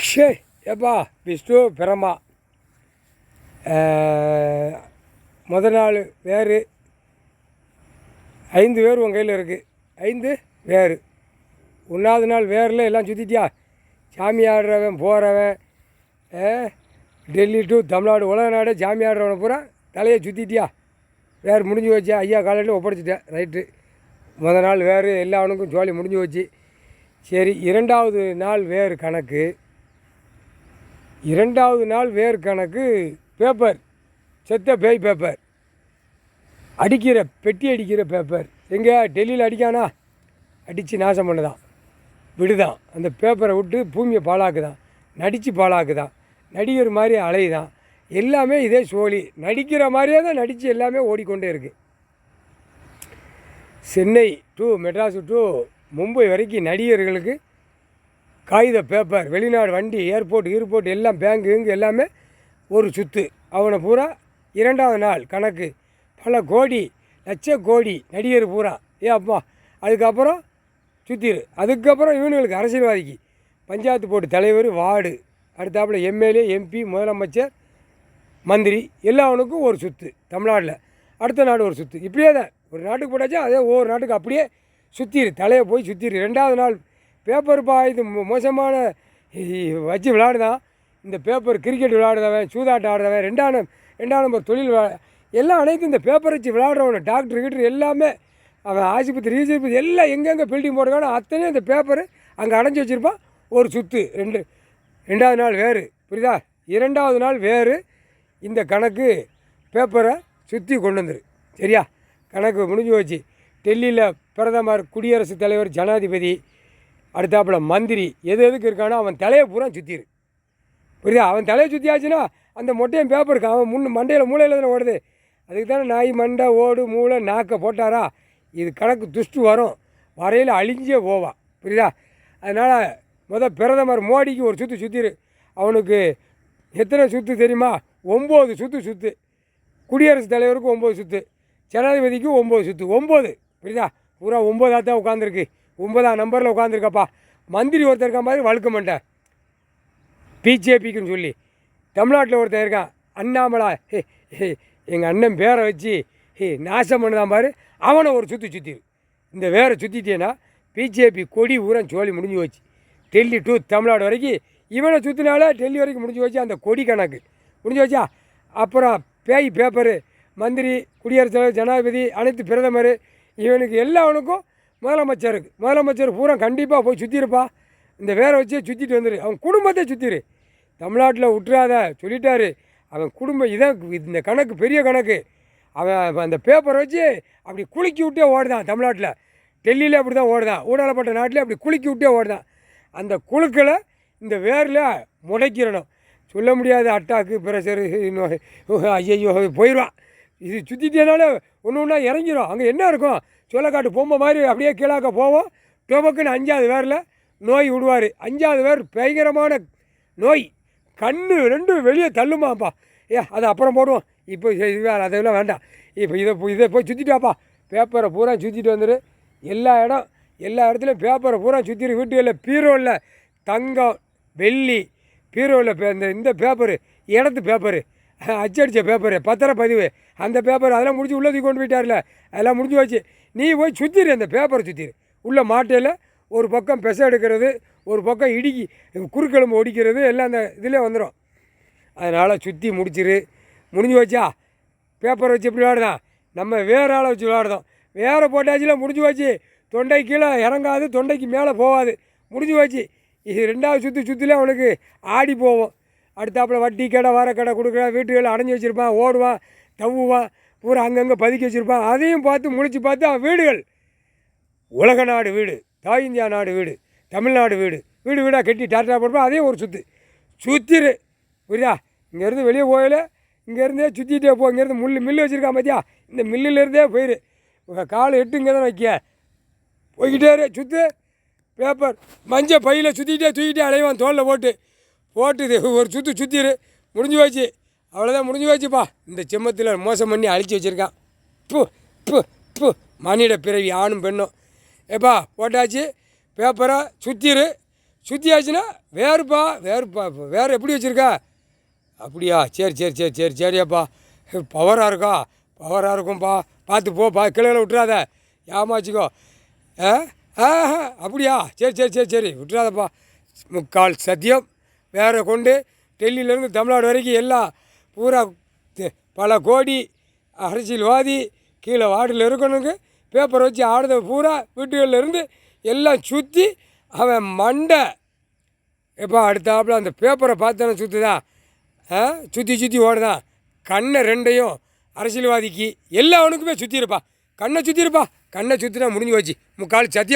ஷே ஏப்பா விஷ்ணு பிரமா முதல் நாள் வேறு 5 வேர் உன் கையில் இருக்குது. 5 வேறு. 1வது நாள் வேரில் எல்லாம் சுற்றிட்டியா? சாமி ஆடுறவன் போகிறவன் டெல்லி டு தமிழ்நாடு உலக நாடு சாமி ஆடுறவனை பூரா தலையை சுற்றிட்டியா? வேறு முடிஞ்சு வச்சா ஐயா காலையில் ஒப்படைச்சிட்டேன். ரைட்டு. முதல் நாள் வேறு எல்லாவனுக்கும் ஜோலி முடிஞ்சு வச்சு. சரி, 2வது நாள் வேறு கணக்கு. 2வது நாள் வேறு கணக்கு பேப்பர், செத்த பேய் பேப்பர், அடிக்கிற பெட்டி அடிக்கிற பேப்பர். எங்கே டெல்லியில் அடிக்கானா? அடித்து நாசம் பண்ணுதான், விடுதான். அந்த பேப்பரை விட்டு பூமியை பாழாக்குதான், நடித்து பாழாக்குதான், நடிகர் மாதிரி அலையுதான். எல்லாமே இதே சோழி. நடிக்கிற மாதிரியே தான் நடித்து எல்லாமே ஓடிக்கொண்டே இருக்குது. சென்னை டு மெட்ராஸு டு மும்பை வரைக்கும் நடிகர்களுக்கு காகித பேப்பர், வெளிநாடு வண்டி, ஏர்போர்ட் எல்லாம் பேங்கு இங்கு எல்லாமே ஒரு சுற்று. அவனை பூரா 2வது நாள் கணக்கு பல கோடி லட்ச கோடி நடிகர் பூரா. அப்பா அதுக்கப்புறம் சுற்றிடு. அதுக்கப்புறம் இவனுங்களுக்கு அரசியல்வாதிக்கு பஞ்சாயத்து போர்டு தலைவர், வார்டு, அடுத்தாப்புல எம்எல்ஏ, எம்பி, முதலமைச்சர், மந்திரி எல்லாவனுக்கும் ஒரு சுற்று. தமிழ்நாட்டில் அடுத்த நாடு ஒரு சுற்று. இப்படியே தான் ஒரு நாட்டுக்கு போட்டாச்சா அதே ஒவ்வொரு நாட்டுக்கு அப்படியே சுற்றிடு. தலையை போய் சுற்றிடு. 2வது நாள் பேப்பருப்பா. இது மோசமான வச்சு விளையாடுதான். இந்த பேப்பர் கிரிக்கெட் விளையாடுறவன், சூதாட்டம் ஆடுறவன், 2ஆம் நம்பர் தொழில் எல்லாம் அனைத்தும் இந்த பேப்பர் வச்சு விளையாடுறவன. டாக்டர் கிட்டர் எல்லாமே அவன் ஆஸ்பத்திரி ஈஸ்பத்திரி எல்லாம் எங்கெங்கே பில்டிங் போடுறானோ அத்தனையும் அந்த பேப்பரு அங்கே அடைஞ்சி வச்சுருப்பான். ஒரு சுற்று. 2வது நாள் வேறு. புரியுதா? 2வது நாள் வேறு. இந்த கணக்கு பேப்பரை சுற்றி கொண்டு வந்துரு. சரியா? கணக்கு முடிஞ்சு வச்சு. டெல்லியில் பிரதமர், குடியரசுத் தலைவர், ஜனாதிபதி, அடுத்தாப்புல மந்திரி எதுக்கு இருக்கானோ அவன் தலையை பூரா சுற்றிடு. புரியுதா? அவன் தலையை சுற்றியாச்சுன்னா அந்த மொட்டையும் பேப்பருக்கு அவன் மண்டையில் மூளையில் தானே ஓடுது. அதுக்கு தானே நாய் மண்டை ஓடு மூளை நாக்கை போட்டாரா? இது கணக்கு துஷ்டு வரும். வரையில் அழிஞ்சே போவான். புரியுதா? அதனால் பிரதமர் மோடிக்கு ஒரு சுற்று சுற்றிடு. அவனுக்கு எத்தனை சுற்று தெரியுமா? 9 சுற்று. குடியரசுத் தலைவருக்கு 9 சுற்று, ஜனாதிபதிக்கு 9 சுற்று. 9. புரியுதா? பூரா 9ஆக தான் உட்காந்துருக்கு. 9ஆம் நம்பரில் உட்காந்துருக்கப்பா. மந்திரி ஒருத்தர் இருக்க மாதிரி வழுக்க மாட்டேன். பிஜேபிக்குன்னு சொல்லி தமிழ்நாட்டில் ஒருத்தர் இருக்கான் அண்ணாமலா. எங்கள் அண்ணன் பேரை வச்சு நாசம் பண்ணுதான் பாரு. அவனை ஒரு சுற்றிடு. இந்த வேரை சுற்றிட்டேன்னா பிஜேபி கொடி ஊரம் சோழி முடிஞ்சு வச்சு. டெல்லி டு தமிழ்நாடு வரைக்கும் இவனை சுற்றினால டெல்லி வரைக்கும் முடிஞ்சு வச்சு. அந்த கொடி கணக்கு முடிஞ்சு வச்சா. அப்புறம் பேய் பேப்பரு, மந்திரி, குடியரசுத் தலைவர், ஜனாதிபதி, அனைத்து பிரதமர் இவனுக்கு எல்லாவனுக்கும் முதலமைச்சர் பூரா கண்டிப்பாக போய் சுற்றிருப்பா. இந்த வேரை வச்சே சுற்றிட்டு வந்துடு. அவன் குடும்பத்தை சுற்றிடு. தமிழ்நாட்டில் விட்டுறாத சொல்லிட்டாரு. அவன் குடும்பம் இதான் இந்த கணக்கு, பெரிய கணக்கு. அவன் அந்த பேப்பரை வச்சு அப்படி குலுக்கி விட்டே ஓடுதான். தமிழ்நாட்டில் டெல்லியில் அப்படி தான் ஓடுதான். ஊடாலப்பட்ட நாட்டில் அப்படி குலுக்கி விட்டே ஓடுதான். அந்த குழுக்களை இந்த வேரில் முடைக்கிறணும். சொல்ல முடியாத அட்டாக்கு, பிரஷரு, ஐயோ போயிடுவான். இது சுற்றிட்டேனாலே ஒன்று இறங்கிடும். அங்கே என்ன இருக்கும்? சோளக்காட்டு பொம்மை மாதிரி அப்படியே கீழாக்க போவோம். டொபக்குன்னு 5வது வேரில் நோய் விடுவார். 5வது வேர் பயங்கரமான நோய். கண்ணு 2 வெளியே தள்ளுமாப்பா. அதை அப்புறம் போடுவோம். இப்போ இது வேறு அதெல்லாம் வேண்டாம். இப்போ இதை போய் சுற்றிட்டாப்பா. பேப்பரை பூரா சுற்றிட்டு வந்துடு. எல்லா இடத்துலையும் பேப்பரை பூரா சுற்றிடு. வீட்டுகளில் பீரோவில் தங்கம், வெள்ளி, பீரோவில் இந்த பேப்பரு, இடத்து பேப்பரு, அச்சடித்த பேப்பரு, பத்திரப்பதிவு, அந்த பேப்பர் அதெல்லாம் முடிச்சு உள்ளே கொண்டு போயிட்டார்ல. அதெல்லாம் முடிஞ்சு வச்சு. நீ போய் சுற்றிடு. அந்த பேப்பரை சுற்றிடு. உள்ள மாட்டையில் ஒரு பக்கம் பெச எடுக்கிறது, ஒரு பக்கம் இடிக்கி குறுக்கெலும்பு ஒடிக்கிறது எல்லாம் அந்த இதில் வந்துடும். அதனால் சுற்றி முடிஞ்சு வச்சா. பேப்பரை வச்சு எப்படி விளாடுதான்? நம்ம வேற ஆளை வச்சு விளாடுதோம். வேறு போட்டாச்சுல முடிஞ்சு வச்சு. தொண்டை கீழே இறங்காது, தொண்டைக்கு மேலே போகாது. முடிஞ்சு வச்சு. இது 2வது சுற்றில அவனுக்கு ஆடி போவோம். அடுத்தாப்புல வட்டி கடை, வார கடை கொடுக்குற வீட்டுகளில் அடைஞ்சி வச்சுருப்பான். ஓடுவான், தவுவான், பூரா அங்கங்கே பதுக்கி வச்சுருப்பான். அதையும் பார்த்து முடிச்சு பார்த்து அவன் வீடுகள் உலக நாடு வீடு, தாய் இந்தியா நாடு வீடு, தமிழ்நாடு வீடாக கட்டி டாட்டா போடுப்பான். அதையும் ஒரு சுற்றிரு. புரியுதா? இங்கேருந்து வெளியே போயில இங்கேருந்தே சுற்றிட்டே போ. இங்கேருந்து மில்லு வச்சுருக்கான் பார்த்தியா? இந்த மில்லுலேருந்தே போயிரு. கால் 8 இங்கே தான் வைக்க. போய்கிட்டே சுற்று. பேப்பர் மஞ்சள் பையில் தூக்கிட்டே அலைவான். தோளில் போட்டு ஒரு சுற்றிரு. முடிஞ்சு வச்சு. அவ்வளோதான், முடிஞ்சு வச்சுப்பா. இந்த செம்மத்தில் மோசம் பண்ணி அழிச்சு வச்சுருக்கான். மானிட பிறவி ஆணும் பெண்ணும். போட்டாச்சு. பேப்பரை சுற்றிரு. சுற்றியாச்சுன்னா வேறுப்பா வேறு எப்படி வச்சுருக்கா? அப்படியா? சரியாப்பா. பவராக இருக்கா? பவராக இருக்கும்ப்பா. பார்த்து போப்பா, கீழே விட்டுறாத, ஏமாச்சிக்கோ. அப்படியா? சரி விட்டுறாதப்பா. முக்கால் சத்தியம் வேற கொண்டு டெல்லியிலேருந்து தமிழ்நாடு வரைக்கும் எல்லாம் பூரா பல கோடி அரசியல்வாதி கீழே வார்டில் இருக்கணுங்க பேப்பரை வச்சு ஆடுத பூரா வீட்டுகளிலேருந்து எல்லாம் சுற்றி அவன் மண்டை எப்போ அடுத்தாப்புல அந்த பேப்பரை பார்த்தானே சுற்றுதான், சுற்றி ஓடுதான். கண்ணை ரெண்டையும் அரசியல்வாதிக்கு எல்லா அவனுக்குமே சுற்றிருப்பா. கண்ணை சுற்றினா முடிஞ்சு போச்சு. முக்கால் சத்தியம்.